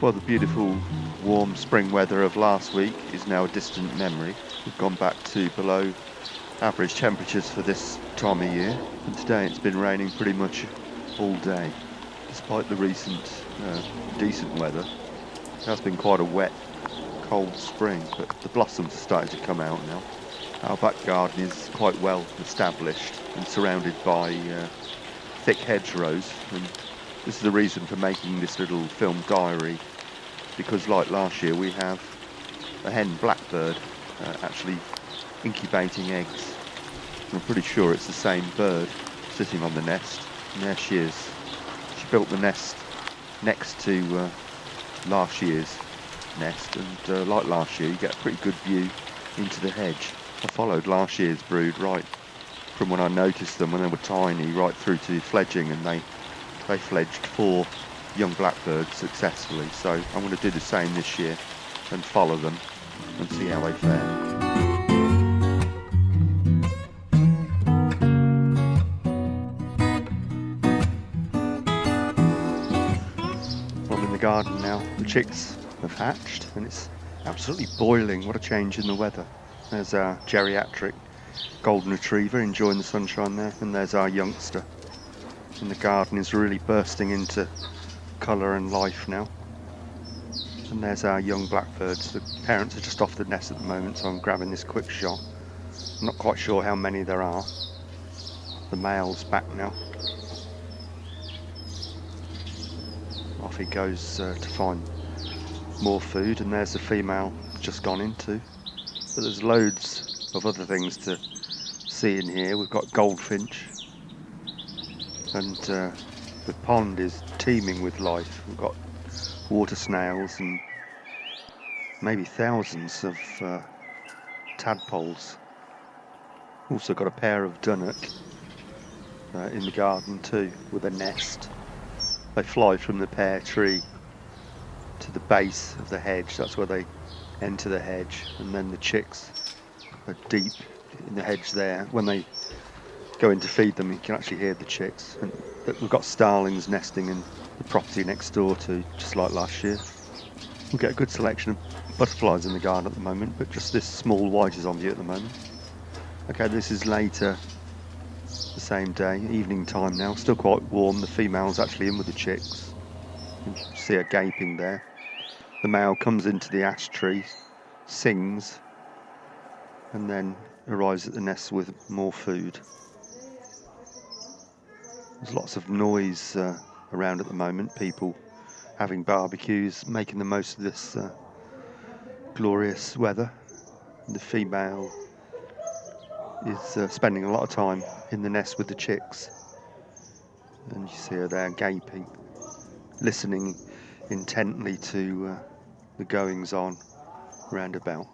Well, the beautiful warm spring weather of last week is now a distant memory. We've gone back to below average temperatures for this time of year, and today it's been raining pretty much all day. Despite the recent decent weather, it has been quite a wet, cold spring, but the blossoms are starting to come out now. Our back garden is quite well established and surrounded by thick hedgerows, and this is the reason for making this little film diary, because like last year we have a hen blackbird actually incubating eggs. I'm pretty sure it's the same bird sitting on the nest, and there she is. She built the nest next to last year's nest, and like last year you get a pretty good view into the hedge. I followed last year's brood right from when I noticed them when they were tiny right through to fledging, and they fledged 4 young blackbirds successfully, so I'm going to do the same this year and follow them and see how they fare. I'm in the garden now. The chicks have hatched and it's absolutely boiling. What a change in the weather. There's our geriatric golden retriever enjoying the sunshine there, and there's our youngster. And the garden is really bursting into colour and life now. And there's our young blackbirds. The parents are just off the nest at the moment, so I'm grabbing this quick shot. I'm not quite sure how many there are. The male's back now. Off he goes to find more food, and there's the female just gone into. But there's loads of other things to see in here. We've got goldfinch, and the pond is teeming with life. We've got water snails and maybe thousands of tadpoles. Also got a pair of dunnock in the garden too, with a nest. They fly from the pear tree to the base of the hedge. That's where they enter the hedge, and then the chicks are deep in the hedge there. When they go in to feed them, you can actually hear the chicks. And we've got starlings nesting in the property next door too, just like last year. We get a good selection of butterflies in the garden at the moment, but just this small white is on view at the moment. Okay, this is later the same day, evening time now, still quite warm. The female's actually in with the chicks. You can see her gaping there. The male comes into the ash tree, sings, and then arrives at the nest with more food. There's lots of noise around at the moment, people having barbecues, making the most of this glorious weather. And the female is spending a lot of time in the nest with the chicks, and you see her there gaping, listening intently to the goings on round about.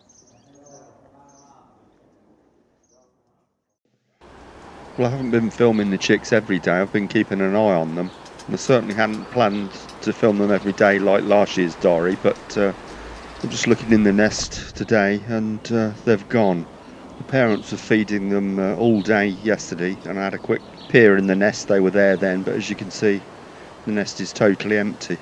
Well, I haven't been filming the chicks every day. I've been keeping an eye on them, and I certainly hadn't planned to film them every day like last year's diary, but I'm just looking in the nest today, and they've gone. The parents were feeding them all day yesterday, and I had a quick peer in the nest. They were there then, but as you can see, the nest is totally empty.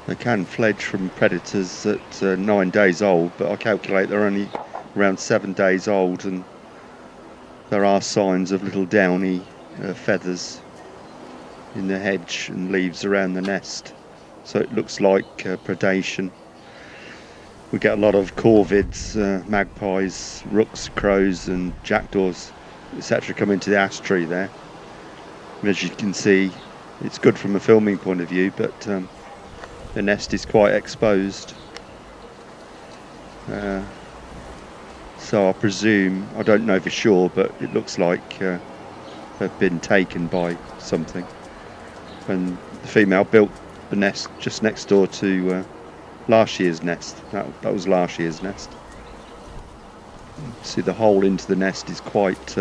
They can fledge from predators at 9 days old, but I calculate they're only around 7 days old, and there are signs of little downy feathers in the hedge and leaves around the nest, so it looks like predation. We get a lot of corvids, magpies, rooks, crows and jackdaws, etc. come into the ash tree there. And as you can see, it's good from a filming point of view, but the nest is quite exposed. So I presume, I don't know for sure, but it looks like they've been taken by something. And the female built the nest just next door to last year's nest. That was last year's nest. See, the hole into the nest is quite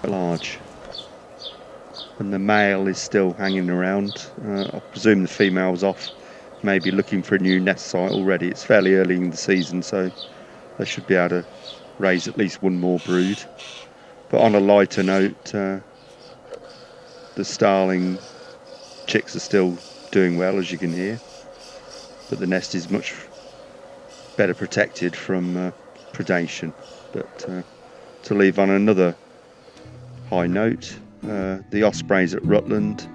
large. And the male is still hanging around. I presume the female's off, maybe looking for a new nest site already. It's fairly early in the season, so they should be able to raise at least one more brood. But on a lighter note, the starling chicks are still doing well, as you can hear. but the nest is much better protected from predation. But to leave on another high note, the ospreys at Rutland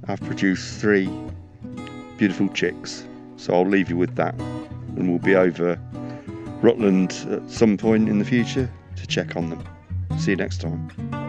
have produced 3 beautiful chicks, so I'll leave you with that, and we'll be over Rutland at some point in the future to check on them. See you next time.